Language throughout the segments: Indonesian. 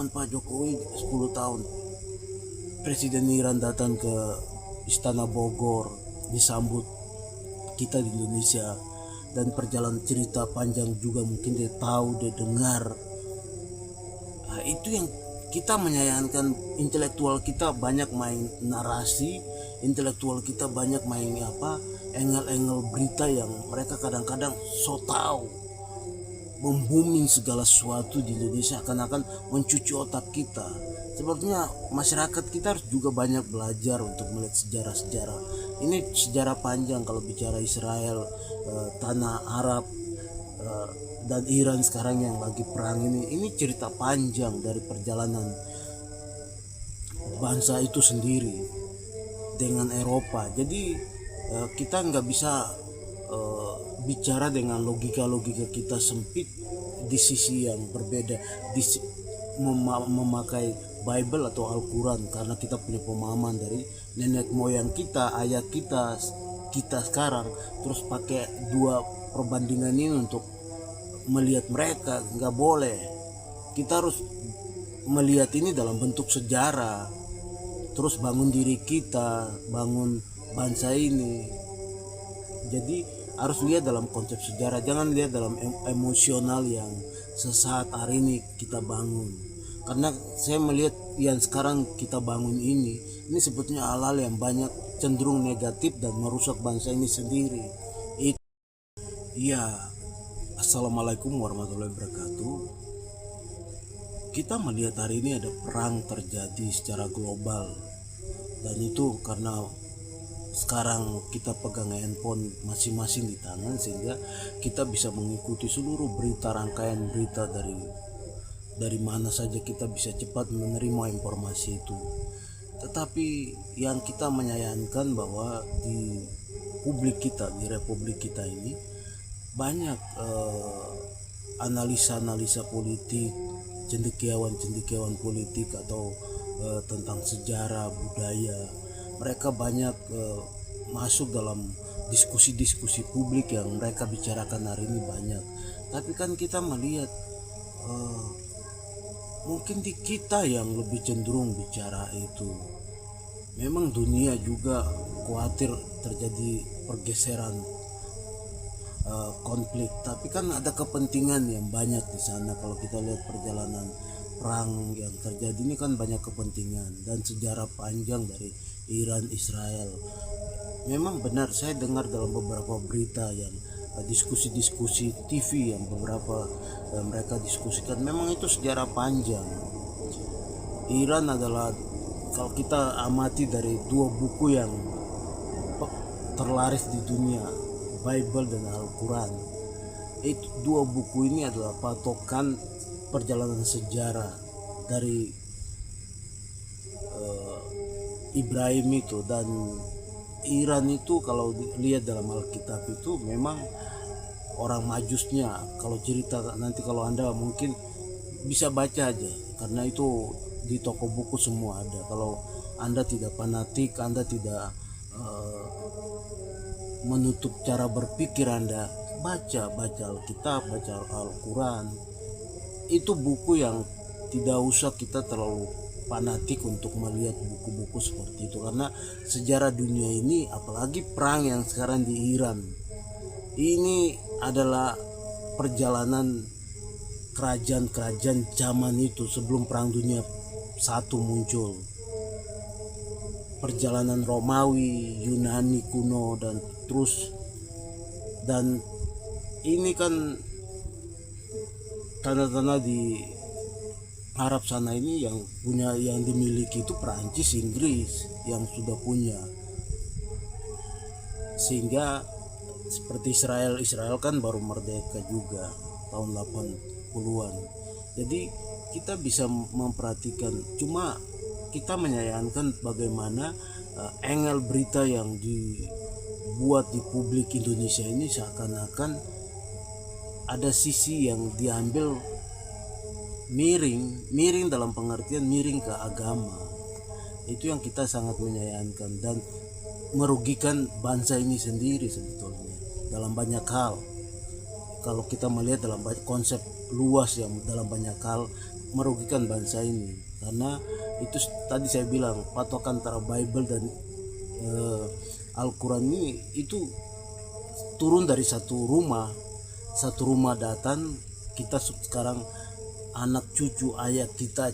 pemerintahan Pak Jokowi 10 tahun, Presiden Iran datang ke Istana Bogor, disambut kita di Indonesia, dan perjalanan cerita panjang juga mungkin dia tahu, dia dengar. Nah, itu yang kita menyayangkan. Intelektual kita banyak main narasi, intelektual kita banyak main engel-engel berita yang mereka kadang-kadang so tahu, membuming segala sesuatu di Indonesia akan mencuci otak kita. Sebetulnya masyarakat kita harus juga banyak belajar untuk melihat sejarah-sejarah. Ini sejarah panjang kalau bicara Israel, tanah Arab, dan Iran sekarang yang lagi perang ini. Ini cerita panjang dari perjalanan bangsa itu sendiri dengan Eropa. Jadi kita nggak bisa bicara dengan logika kita sempit di sisi yang berbeda, memakai Bible atau Al-Quran karena kita punya pemahaman dari nenek moyang kita, ayah kita sekarang, terus pakai dua perbandingan ini untuk melihat mereka. Nggak boleh. Kita harus melihat ini dalam bentuk sejarah, terus bangun diri kita, bangun bangsa ini. Jadi harus lihat dalam konsep sejarah, jangan lihat dalam emosional yang sesaat hari ini kita bangun. Karena saya melihat yang sekarang kita bangun ini sebetulnya hal-hal yang banyak cenderung negatif dan merusak bangsa ini sendiri. Iya, Assalamualaikum warahmatullahi wabarakatuh. Kita melihat hari ini ada perang terjadi secara global, dan itu karena sekarang kita pegang handphone masing-masing di tangan, sehingga kita bisa mengikuti seluruh berita, rangkaian berita dari mana saja kita bisa cepat menerima informasi itu. Tetapi yang kita menyayangkan bahwa di publik kita, di republik kita ini banyak analisa politik, cendekiawan politik atau tentang sejarah budaya. Mereka banyak masuk dalam diskusi publik yang mereka bicarakan hari ini banyak. Tapi kan kita melihat mungkin di kita yang lebih cenderung bicara itu. Memang dunia juga khawatir terjadi pergeseran konflik, tapi kan ada kepentingan yang banyak di sana. Kalau kita lihat perjalanan perang yang terjadi ini kan banyak kepentingan dan sejarah panjang dari Iran Israel. Memang benar, saya dengar dalam beberapa berita yang diskusi TV yang beberapa mereka diskusikan, memang itu sejarah panjang. Iran adalah, kalau kita amati dari dua buku yang terlaris di dunia, Bible dan Al-Quran, itu dua buku ini adalah patokan perjalanan sejarah dari Ibrahim itu. Dan Iran itu kalau lihat dalam Alkitab itu memang orang Majusnya. Kalau cerita nanti, kalau Anda mungkin bisa baca aja, karena itu di toko buku semua ada. Kalau Anda tidak fanatik, Anda tidak menutup cara berpikir Anda, baca Alkitab, baca Al-Quran. Itu buku yang tidak usah kita terlalu fanatik untuk melihat buku-buku seperti itu, karena sejarah dunia ini, apalagi perang yang sekarang di Iran ini, adalah perjalanan kerajaan zaman itu sebelum perang dunia satu muncul. Perjalanan Romawi, Yunani kuno, dan ini kan tanah-tanah di Arab sana ini yang dimiliki itu Perancis, Inggris yang sudah punya. Sehingga seperti Israel kan baru merdeka juga tahun 80-an. Jadi kita bisa memperhatikan, cuma kita menyayangkan bagaimana engel berita yang dibuat di publik Indonesia ini seakan-akan ada sisi yang diambil miring dalam pengertian miring ke agama. Itu yang kita sangat menyayangkan dan merugikan bangsa ini sendiri sebetulnya dalam banyak hal. Kalau kita melihat dalam konsep luas yang dalam banyak hal, merugikan bangsa ini, karena itu tadi saya bilang patokan antara Bible dan Al-Quran ini itu turun dari satu rumah datang. Kita sekarang anak cucu ayah kita,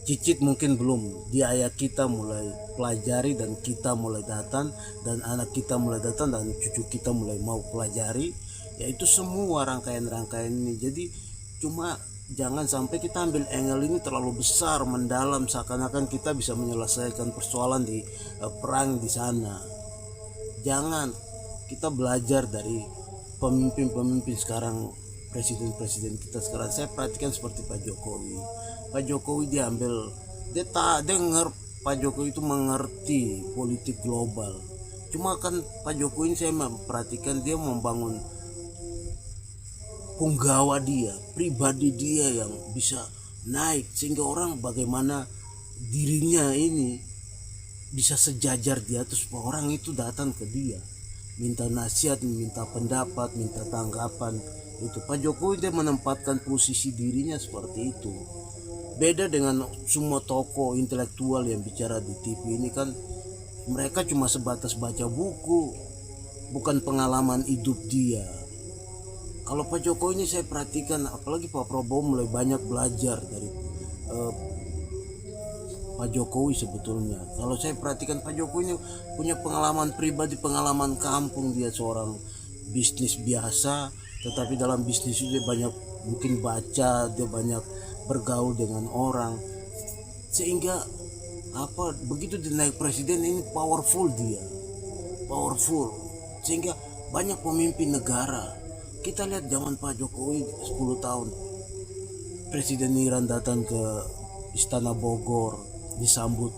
cicit mungkin belum, di ayah kita mulai pelajari dan kita mulai datang, dan anak kita mulai datang dan cucu kita mulai mau pelajari, yaitu semua rangkaian ini. Jadi cuma jangan sampai kita ambil angle ini terlalu besar mendalam, seakan-akan kita bisa menyelesaikan persoalan di perang di sana. Jangan, kita belajar dari pemimpin sekarang, presiden kita sekarang. Saya perhatikan seperti Pak Jokowi dia dengar Pak Jokowi itu mengerti politik global. Cuma kan Pak Jokowi ini saya memperhatikan dia membangun punggawa dia, pribadi dia yang bisa naik, sehingga orang bagaimana dirinya ini bisa sejajar di atas, orang itu datang ke dia minta nasihat, minta pendapat, minta tanggapan. Itu Pak Jokowi dia menempatkan posisi dirinya seperti itu. Beda dengan semua tokoh intelektual yang bicara di TV ini, kan mereka cuma sebatas baca buku, bukan pengalaman hidup dia. Kalau Pak Jokowi ini saya perhatikan, apalagi Pak Prabowo mulai banyak belajar dari Pak Jokowi sebetulnya. Kalau saya perhatikan Pak Jokowi ini punya pengalaman pribadi, pengalaman kampung. Dia seorang bisnis biasa, tetapi dalam bisnis itu dia banyak mungkin baca, dia banyak bergaul dengan orang, sehingga begitu dia naik presiden ini powerful, sehingga banyak pemimpin negara. Kita lihat zaman Pak Jokowi 10 tahun, Presiden Iran datang ke Istana Bogor, disambut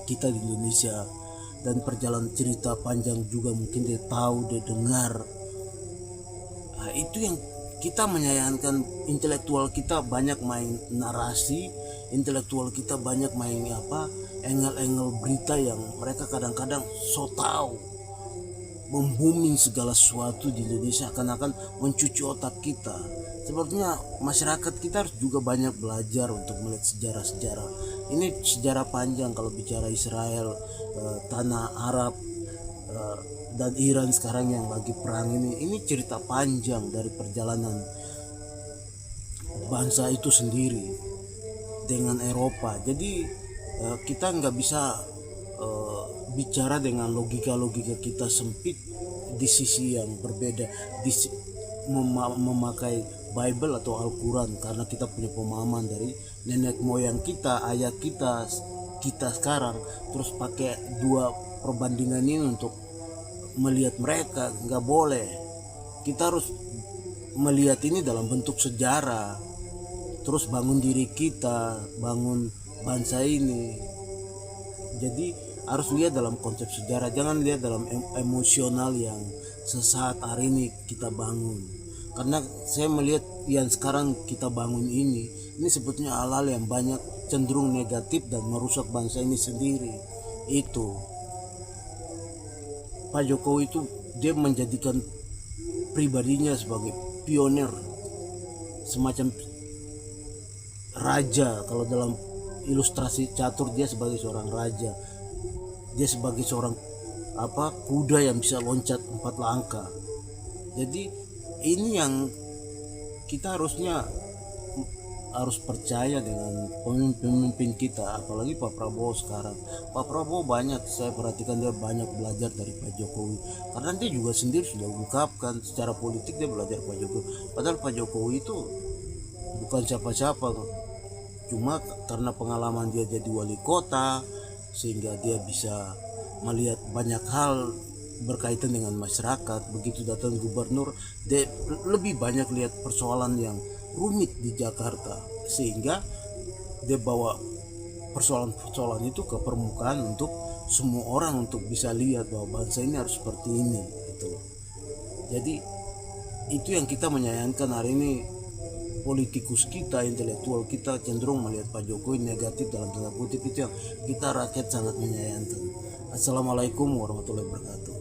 kita di Indonesia, dan perjalanan cerita panjang juga mungkin dia tahu, dia dengar. Itu yang kita menyayangkan. Intelektual kita banyak main narasi, intelektual kita banyak main angle-angle berita yang mereka kadang-kadang so tahu, membooming segala sesuatu di Indonesia, akan mencuci otak kita. Sepertinya masyarakat kita harus juga banyak belajar untuk melihat sejarah-sejarah. Ini sejarah panjang kalau bicara Israel, tanah Arab, dan Iran sekarang yang lagi perang ini. Ini cerita panjang dari perjalanan bangsa itu sendiri dengan Eropa. Jadi kita nggak bisa bicara dengan logika kita sempit di sisi yang berbeda, memakai Bible atau Al-Quran, karena kita punya pemahaman dari nenek moyang kita, ayah kita sekarang, terus pakai dua perbandingan ini untuk melihat mereka. Nggak boleh. Kita harus melihat ini dalam bentuk sejarah, terus bangun diri kita, bangun bangsa ini. Jadi harus lihat dalam konsep sejarah, jangan lihat dalam emosional yang sesaat hari ini kita bangun. Karena saya melihat yang sekarang kita bangun ini sebetulnya hal-hal yang banyak cenderung negatif dan merusak bangsa ini sendiri. Itu Pak Jokowi itu dia menjadikan pribadinya sebagai pionir, semacam raja. Kalau dalam ilustrasi catur, dia sebagai seorang raja, dia sebagai seorang kuda yang bisa loncat 4 langkah. Jadi ini yang kita harus percaya dengan pemimpin kita, apalagi Pak Prabowo sekarang. Pak Prabowo banyak, saya perhatikan dia banyak belajar dari Pak Jokowi, karena dia juga sendiri sudah mengungkapkan secara politik dia belajar Pak Jokowi. Padahal Pak Jokowi itu bukan siapa-siapa, cuma karena pengalaman dia jadi wali kota, sehingga dia bisa melihat banyak hal berkaitan dengan masyarakat. Begitu datang gubernur, dia lebih banyak lihat persoalan yang rumit di Jakarta, sehingga dia bawa persoalan-persoalan itu ke permukaan untuk semua orang untuk bisa lihat bahwa bangsa ini harus seperti ini gitu. Jadi itu yang kita menyayangkan hari ini. Politikus kita, intelektual kita cenderung melihat Pak Jokowi negatif dalam tanda kutip. Itu yang kita rakyat sangat menyayangkan. Assalamualaikum warahmatullahi wabarakatuh.